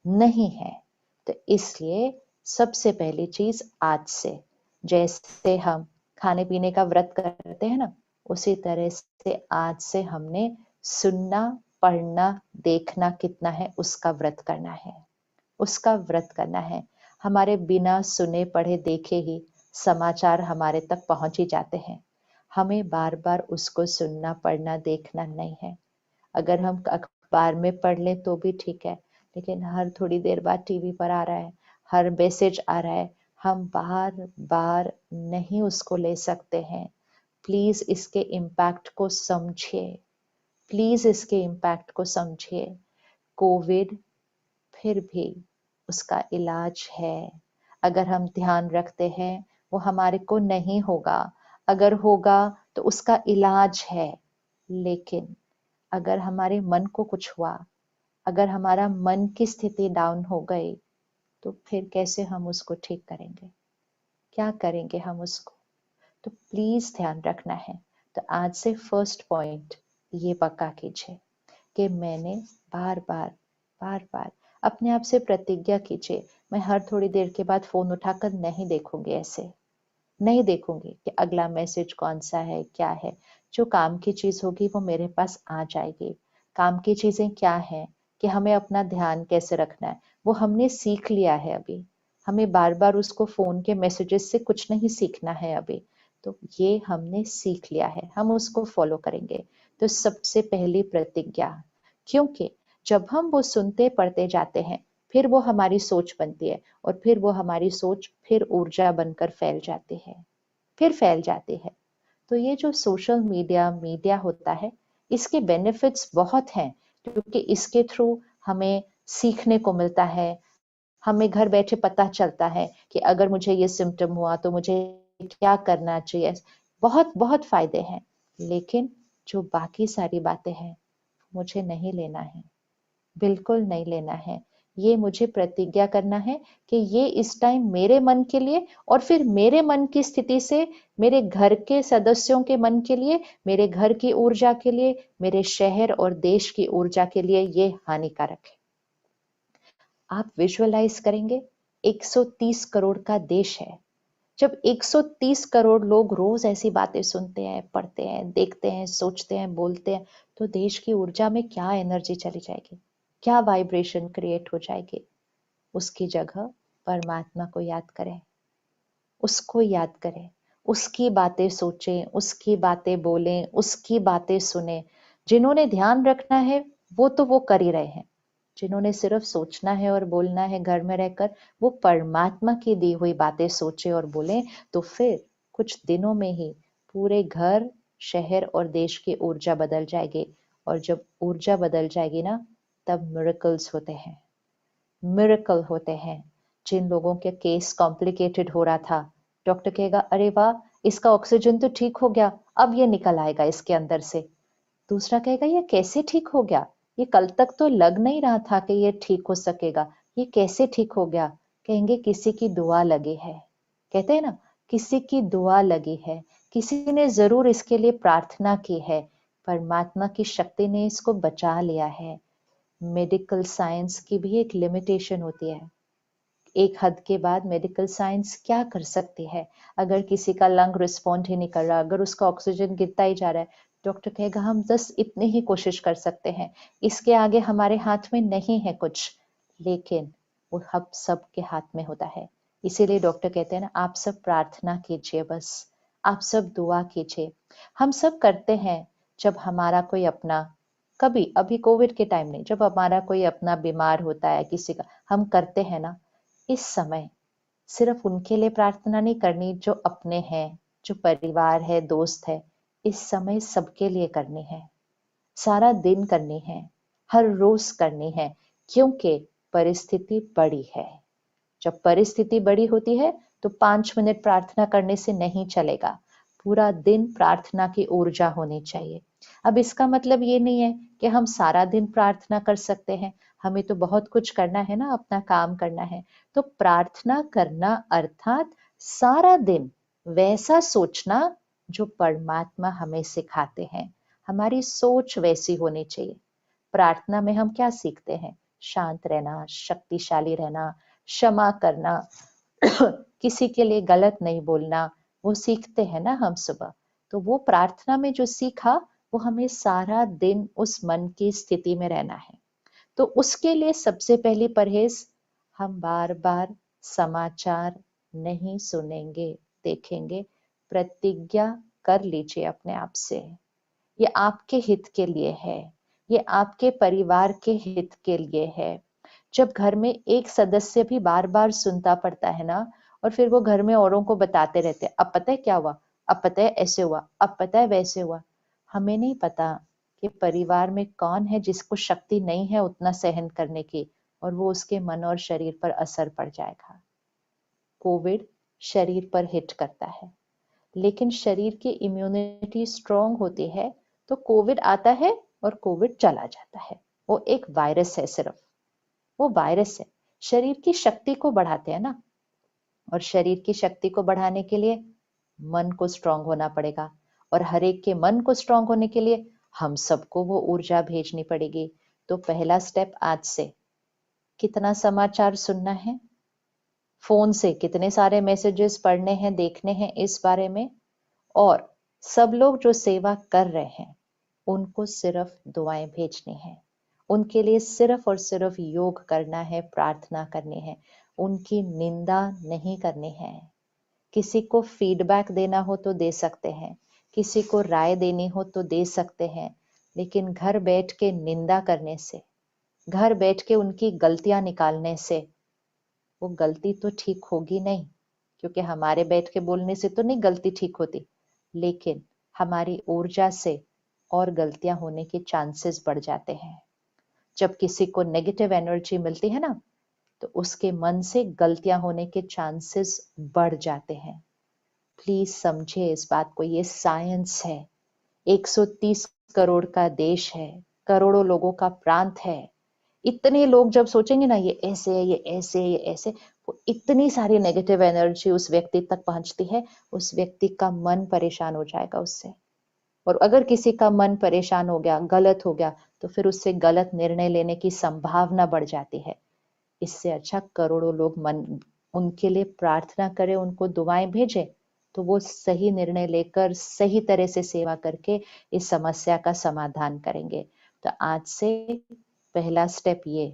नहीं है। तो इसलिए सबसे पहली चीज आज से, जैसे हम खाने पीने का व्रत करते हैं ना, उसी तरह से आज से हमने सुनना, पढ़ना, देखना कितना है उसका व्रत करना है, उसका व्रत करना है। हमारे बिना सुने पढ़े देखे ही समाचार हमारे तक पहुंच ही जाते हैं। हमें बार बार उसको सुनना, पढ़ना, देखना नहीं है। अगर हम अखबार में पढ़ लें तो भी ठीक है, लेकिन हर थोड़ी देर बाद टीवी पर आ रहा है, हर मैसेज आ रहा है, हम बार बार नहीं उसको ले सकते हैं। प्लीज इसके इम्पैक्ट को समझिए, प्लीज इसके इम्पैक्ट को समझिए। कोविड फिर भी उसका इलाज है। अगर हम ध्यान रखते हैं वो हमारे को नहीं होगा, अगर होगा तो उसका इलाज है। लेकिन अगर हमारे मन को कुछ हुआ, अगर हमारा मन की स्थिति डाउन हो गई, तो फिर कैसे हम उसको ठीक करेंगे, क्या करेंगे हम उसको। तो प्लीज ध्यान रखना है। तो आज से फर्स्ट पॉइंट ये पक्का कीजिए कि मैंने बार बार अपने आप से प्रतिज्ञा कीजिए, मैं हर थोड़ी देर के बाद फोन उठाकर नहीं देखूंगी, ऐसे नहीं देखूंगी कि अगला मैसेज कौन सा है, क्या है। जो काम की चीज होगी वो मेरे पास आ जाएगी। काम की चीजें क्या है कि हमें अपना ध्यान कैसे रखना है, वो हमने सीख लिया है अभी। हमें बार बार उसको फोन के मैसेजेस से कुछ नहीं सीखना है अभी। तो ये हमने सीख लिया है, हम उसको फॉलो करेंगे। तो सबसे पहली प्रतिज्ञा, क्योंकि जब हम वो सुनते पढ़ते जाते हैं, फिर वो हमारी सोच बनती है, और फिर वो हमारी सोच फिर ऊर्जा बनकर फैल जाती है, फिर फैल जाती है। तो ये जो सोशल मीडिया मीडिया होता है, इसके बेनिफिट्स बहुत हैं, क्योंकि इसके थ्रू हमें सीखने को मिलता है। हमें घर बैठे पता चलता है कि अगर मुझे ये सिम्टम हुआ तो मुझे क्या करना चाहिए। बहुत बहुत फायदे हैं। लेकिन जो बाकी सारी बातें हैं, मुझे नहीं लेना है, बिल्कुल नहीं लेना है। ये मुझे प्रतिज्ञा करना है कि ये इस टाइम मेरे मन के लिए, और फिर मेरे मन की स्थिति से, मेरे घर के सदस्यों के मन के लिए, मेरे घर की ऊर्जा के लिए, मेरे शहर और देश की ऊर्जा के लिए ये हानिकारक है। आप विजुअलाइज करेंगे, 130 करोड़ का देश है। जब 130 करोड़ लोग रोज ऐसी बातें सुनते हैं, पढ़ते हैं, देखते हैं, सोचते हैं, बोलते हैं, तो देश की ऊर्जा में क्या एनर्जी चली जाएगी, क्या वाइब्रेशन क्रिएट हो जाएगी। उसकी जगह परमात्मा को याद करें, उसको याद करें, उसकी बातें सोचें, उसकी बातें बोलें, उसकी बातें सुने। जिन्होंने ध्यान रखना है वो तो कर ही रहे हैं। जिन्होंने सिर्फ सोचना है और बोलना है घर में रहकर, वो परमात्मा की दी हुई बातें सोचे और बोले, तो फिर कुछ दिनों में ही पूरे घर, शहर और देश की ऊर्जा बदल जाएगी। और जब ऊर्जा बदल जाएगी ना, तब मिरेकल्स होते हैं, मिरेकल होते हैं। जिन लोगों के केस कॉम्प्लिकेटेड हो रहा था, डॉक्टर कहेगा अरे वाह, इसका ऑक्सीजन तो ठीक हो गया, अब ये निकल आएगा इसके अंदर से। दूसरा कहेगा ये कैसे ठीक हो गया, ये कल तक तो लग नहीं रहा था कि ये ठीक हो सकेगा, ये कैसे ठीक हो गया। कहेंगे किसी की दुआ लगी है। कहते हैं ना, किसी की दुआ लगी है, किसी ने जरूर इसके लिए प्रार्थना की है, परमात्मा की शक्ति ने इसको बचा लिया है। मेडिकल साइंस की भी एक लिमिटेशन होती है। एक हद के बाद मेडिकल साइंस क्या कर सकती है। अगर किसी का लंग रिस्पॉन्ड ही नहीं कर रहा, अगर उसका ऑक्सीजन गिरता ही जा रहा है, डॉक्टर कहेगा हम 10 इतनी ही कोशिश कर सकते हैं, इसके आगे हमारे हाथ में नहीं है कुछ। लेकिन वो हम सबके हाथ में होता है। इसीलिए डॉक्टर कहते हैं ना, आप सब प्रार्थना कीजिए, बस आप सब दुआ कीजिए। हम सब करते हैं। जब हमारा कोई अपना, कभी अभी कोविड के टाइम नहीं, जब हमारा कोई अपना बीमार होता है किसी का, हम करते हैं ना, इस समय सिर्फ उनके लिए प्रार्थना नहीं करनी जो अपने हैं, जो परिवार है, दोस्त है। इस समय सबके लिए करनी है, सारा दिन करनी है, हर रोज करनी है। क्योंकि परिस्थिति बड़ी है। जब परिस्थिति बड़ी होती है तो 5 मिनट प्रार्थना करने से नहीं चलेगा, पूरा दिन प्रार्थना की ऊर्जा होनी चाहिए। अब इसका मतलब ये नहीं है कि हम सारा दिन प्रार्थना कर सकते हैं, हमें तो बहुत कुछ करना है ना, अपना काम करना है। तो प्रार्थना करना अर्थात सारा दिन वैसा सोचना जो परमात्मा हमें सिखाते हैं। हमारी सोच वैसी होनी चाहिए। प्रार्थना में हम क्या सीखते हैं? शांत रहना, शक्तिशाली रहना, क्षमा करना, किसी के लिए गलत नहीं बोलना, वो सीखते हैं ना हम सुबह। तो वो प्रार्थना में जो सीखा, वो हमें सारा दिन उस मन की स्थिति में रहना है। तो उसके लिए सबसे पहली परहेज, हम बार बार समाचार नहीं सुनेंगे, देखेंगे। प्रतिज्ञा कर लीजिए अपने आप से, ये आपके हित के लिए है, ये आपके परिवार के हित के लिए है। जब घर में एक सदस्य भी बार बार सुनता पड़ता है ना, और फिर वो घर में औरों को बताते रहते हैं, अब पता है क्या हुआ, अब पता है ऐसे हुआ, अब पता है वैसे हुआ। हमें नहीं पता कि परिवार में कौन है जिसको शक्ति नहीं है उतना सहन करने की, और वो उसके मन और शरीर पर असर पड़ जाएगा। कोविड शरीर पर हिट करता है, लेकिन शरीर की इम्यूनिटी स्ट्रांग होती है, तो कोविड आता है और कोविड चला जाता है। वो एक वायरस है, सिर्फ वो वायरस है। शरीर की शक्ति को बढ़ाते हैं ना, और शरीर की शक्ति को बढ़ाने के लिए मन को स्ट्रांग होना पड़ेगा, और हर एक के मन को स्ट्रांग होने के लिए हम सबको वो ऊर्जा भेजनी पड़ेगी। तो पहला स्टेप आज से, कितना समाचार सुनना है, फोन से कितने सारे मैसेजेस पढ़ने हैं, देखने हैं इस बारे में। और सब लोग जो सेवा कर रहे हैं, उनको सिर्फ दुआएं भेजनी है, उनके लिए सिर्फ और सिर्फ योग करना है, प्रार्थना करनी है, उनकी निंदा नहीं करनी है। किसी को फीडबैक देना हो तो दे सकते हैं, किसी को राय देनी हो तो दे सकते हैं, लेकिन घर बैठ के निंदा करने से, घर बैठ के उनकी गलतियां निकालने से, वो गलती तो ठीक होगी नहीं, क्योंकि हमारे बैठ के बोलने से तो नहीं गलती ठीक होती, लेकिन हमारी ऊर्जा से और गलतियां होने के चांसेस बढ़ जाते हैं। जब किसी को नेगेटिव एनर्जी मिलती है ना, तो उसके मन से गलतियां होने के चांसेस बढ़ जाते हैं। प्लीज समझे इस बात को, ये साइंस है। 130 करोड़ का देश है, करोड़ों लोगों का प्रांत है। इतने लोग जब सोचेंगे ना ये ऐसे है, ये ऐसे है, ये ऐसे, वो इतनी सारी नेगेटिव एनर्जी उस व्यक्ति तक पहुंचती है, उस व्यक्ति का मन परेशान हो जाएगा उससे। और अगर किसी का मन परेशान हो गया, गलत हो गया, तो फिर उससे गलत निर्णय लेने की संभावना बढ़ जाती है। इससे अच्छा करोड़ों लोग मन उनके लिए प्रार्थना करें, उनको दुआएं भेजें, तो वो सही निर्णय लेकर सही तरह से सेवा करके इस समस्या का समाधान करेंगे। तो आज से पहला स्टेप ये,